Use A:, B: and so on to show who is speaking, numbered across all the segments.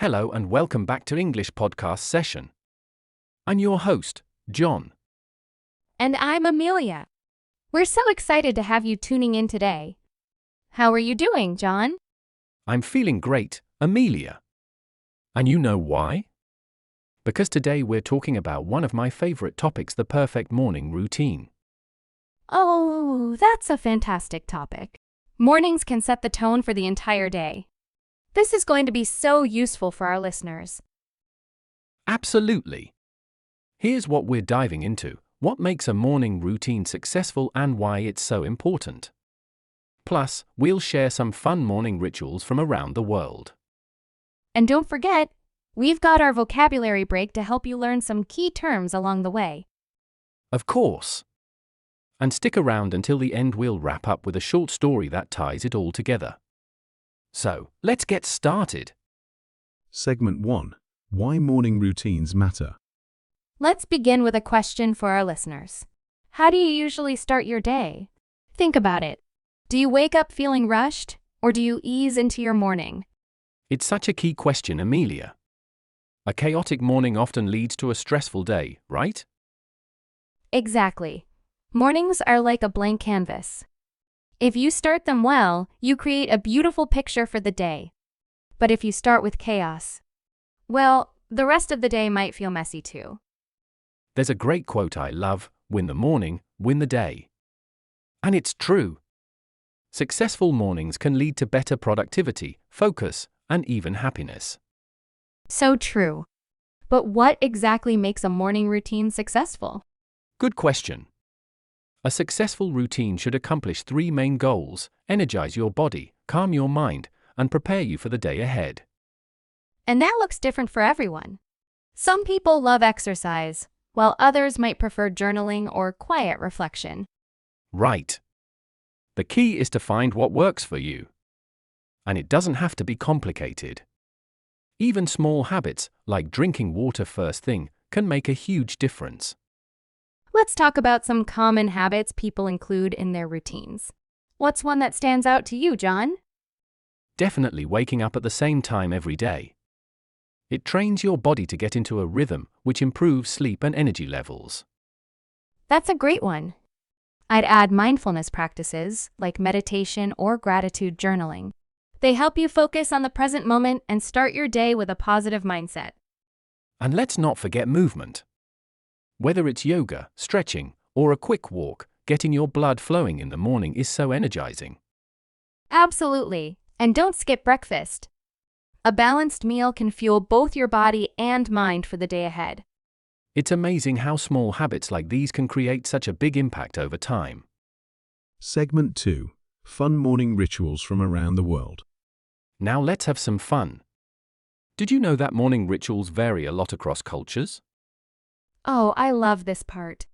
A: Hello and welcome back to English podcast session. I'm your host, John.
B: And I'm Amelia. We're so excited to have you tuning in today. How are you doing, John?
A: I'm feeling great, Amelia. And you know why? Because today we're talking about one of my favorite topics, the perfect morning routine.
B: Oh, that's a fantastic topic. Mornings can set the tone for the entire day. This is going to be so useful for our listeners.
A: Absolutely. Here's what we're diving into: what makes a morning routine successful and why it's so important. Plus, we'll share some fun morning rituals from around the world.
B: And don't forget, we've got our vocabulary break to help you learn some key terms along the way.
A: Of course. And stick around until the end. We'll wrap up with a short story that ties it all together. So, let's get started.
C: Segment 1. Why morning routines matter.
B: Let's begin with a question for our listeners. How do you usually start your day? Think about it. Do you wake up feeling rushed, or do you ease into your morning?
A: It's such a key question, Amelia. A chaotic morning often leads to a stressful day, right?
B: Exactly. Mornings are like a blank canvas. If you start them well, you create a beautiful picture for the day. But if you start with chaos, well, the rest of the day might feel messy too.
A: There's a great quote I love: win the morning, win the day. And it's true. Successful mornings can lead to better productivity, focus, and even happiness.
B: So true. But what exactly makes a morning routine successful?
A: Good question. A successful routine should accomplish 3 main goals: energize your body, calm your mind, and prepare you for the day ahead.
B: And that looks different for everyone. Some people love exercise, while others might prefer journaling or quiet reflection.
A: Right. The key is to find what works for you. And it doesn't have to be complicated. Even small habits, like drinking water first thing, can make a huge difference.
B: Let's talk about some common habits people include in their routines. What's one that stands out to you, John?
A: Definitely waking up at the same time every day. It trains your body to get into a rhythm, which improves sleep and energy levels.
B: That's a great one. I'd add mindfulness practices, like meditation or gratitude journaling. They help you focus on the present moment and start your day with a positive mindset.
A: And let's not forget movement. Whether it's yoga, stretching, or a quick walk, getting your blood flowing in the morning is so energizing.
B: Absolutely. And don't skip breakfast. A balanced meal can fuel both your body and mind for the day ahead.
A: It's amazing how small habits like these can create such a big impact over time.
C: Segment 2. Fun morning rituals from around the world.
A: Now let's have some fun. Did you know that morning rituals vary a lot across cultures?
B: Oh, I love this part.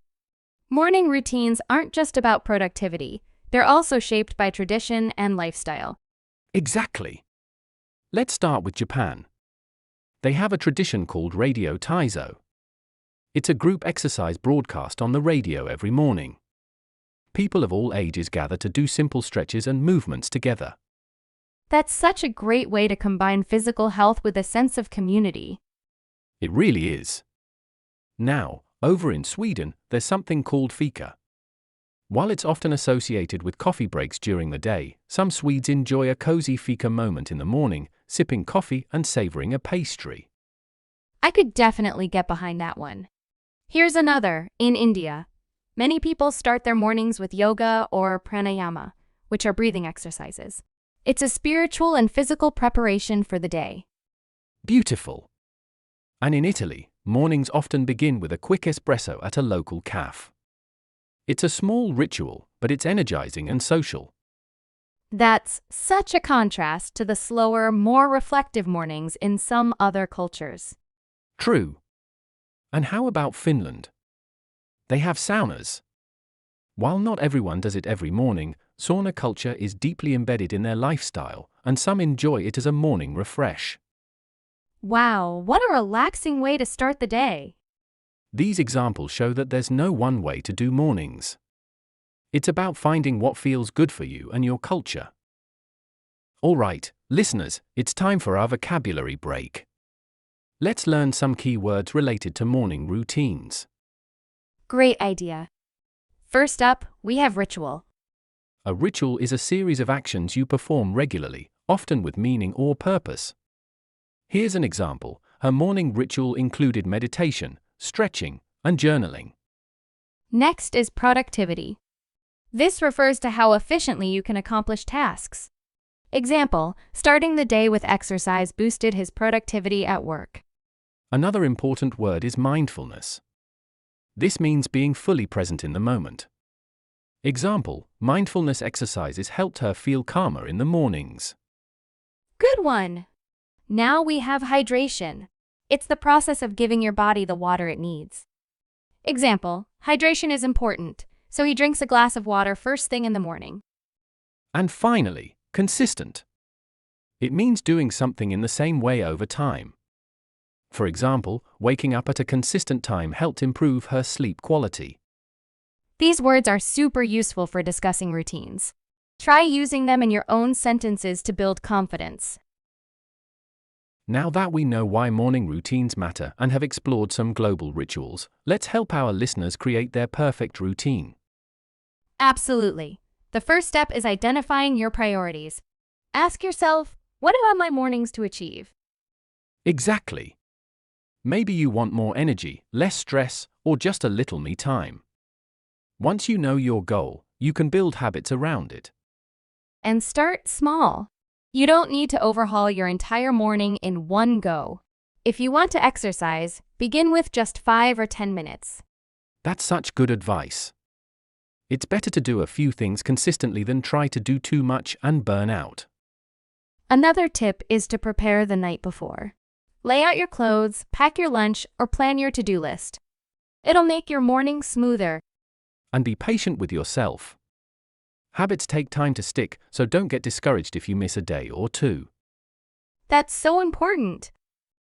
B: Morning routines aren't just about productivity. They're also shaped by tradition and lifestyle.
A: Exactly. Let's start with Japan. They have a tradition called Radio Taizo. It's a group exercise broadcast on the radio every morning. People of all ages gather to do simple stretches and movements together.
B: That's such a great way to combine physical health with a sense of community.
A: It really is. Now, over in Sweden, there's something called fika. While it's often associated with coffee breaks during the day, some Swedes enjoy a cozy fika moment in the morning, sipping coffee and savoring a pastry.
B: I could definitely get behind that one. Here's another. In India, many people start their mornings with yoga or pranayama, which are breathing exercises. It's a spiritual and physical preparation for the day.
A: Beautiful. And in Italy, mornings often begin with a quick espresso at a local cafe. It's a small ritual, but it's energizing and social.
B: That's such a contrast to the slower, more reflective mornings in some other cultures.
A: True. And how about Finland? They have saunas. While not everyone does it every morning, sauna culture is deeply embedded in their lifestyle, and some enjoy it as a morning refresh.
B: Wow, what a relaxing way to start the day.
A: These examples show that there's no one way to do mornings. It's about finding what feels good for you and your culture. All right, listeners, it's time for our vocabulary break. Let's learn some key words related to morning routines.
B: Great idea. First up, we have ritual.
A: A ritual is a series of actions you perform regularly, often with meaning or purpose. Here's an example. Her morning ritual included meditation, stretching, and journaling.
B: Next is productivity. This refers to how efficiently you can accomplish tasks. Example, starting the day with exercise boosted his productivity at work.
A: Another important word is mindfulness. This means being fully present in the moment. Example, mindfulness exercises helped her feel calmer in the mornings.
B: Good one! Now we have hydration. It's the process of giving your body the water it needs. Example, hydration is important, so he drinks a glass of water first thing in the morning.
A: And finally, consistent. It means doing something in the same way over time. For example, waking up at a consistent time helped improve her sleep quality.
B: These words are super useful for discussing routines. Try using them in your own sentences to build confidence.
A: Now that we know why morning routines matter and have explored some global rituals, let's help our listeners create their perfect routine.
B: Absolutely. The first step is identifying your priorities. Ask yourself, what do I want my mornings to achieve?
A: Exactly. Maybe you want more energy, less stress, or just a little me time. Once you know your goal, you can build habits around it.
B: And start small. You don't need to overhaul your entire morning in one go. If you want to exercise, begin with just 5 or 10 minutes.
A: That's such good advice. It's better to do a few things consistently than try to do too much and burn out.
B: Another tip is to prepare the night before. Lay out your clothes, pack your lunch, or plan your to-do list. It'll make your morning smoother.
A: And be patient with yourself. Habits take time to stick, so don't get discouraged if you miss a day or two.
B: That's so important.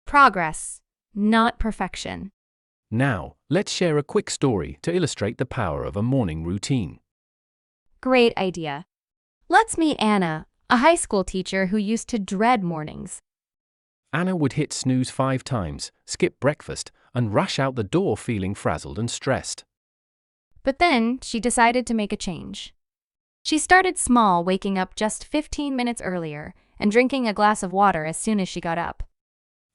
B: Progress, not perfection.
A: Now, let's share a quick story to illustrate the power of a morning routine.
B: Great idea. Let's meet Anna, a high school teacher who used to dread mornings.
A: Anna would hit snooze 5 times, skip breakfast, and rush out the door feeling frazzled and stressed.
B: But then she decided to make a change. She started small, waking up just 15 minutes earlier and drinking a glass of water as soon as she got up.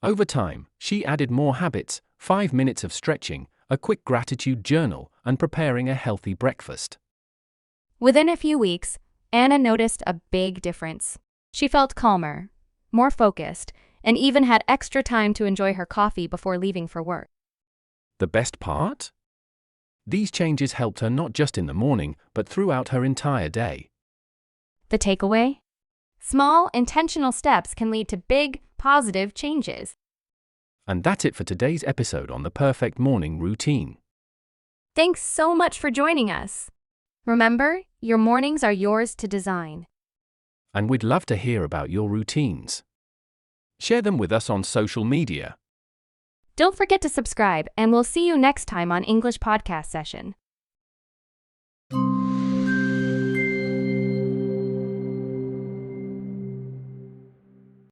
A: Over time, she added more habits, 5 minutes of stretching, a quick gratitude journal, and preparing a healthy breakfast.
B: Within a few weeks, Anna noticed a big difference. She felt calmer, more focused, and even had extra time to enjoy her coffee before leaving for work.
A: The best part? These changes helped her not just in the morning, but throughout her entire day.
B: The takeaway? Small, intentional steps can lead to big, positive changes.
A: And that's it for today's episode on the perfect morning routine.
B: Thanks so much for joining us. Remember, your mornings are yours to design.
A: And we'd love to hear about your routines. Share them with us on social media.
B: Don't forget to subscribe, and we'll see you next time on English Podcast Session.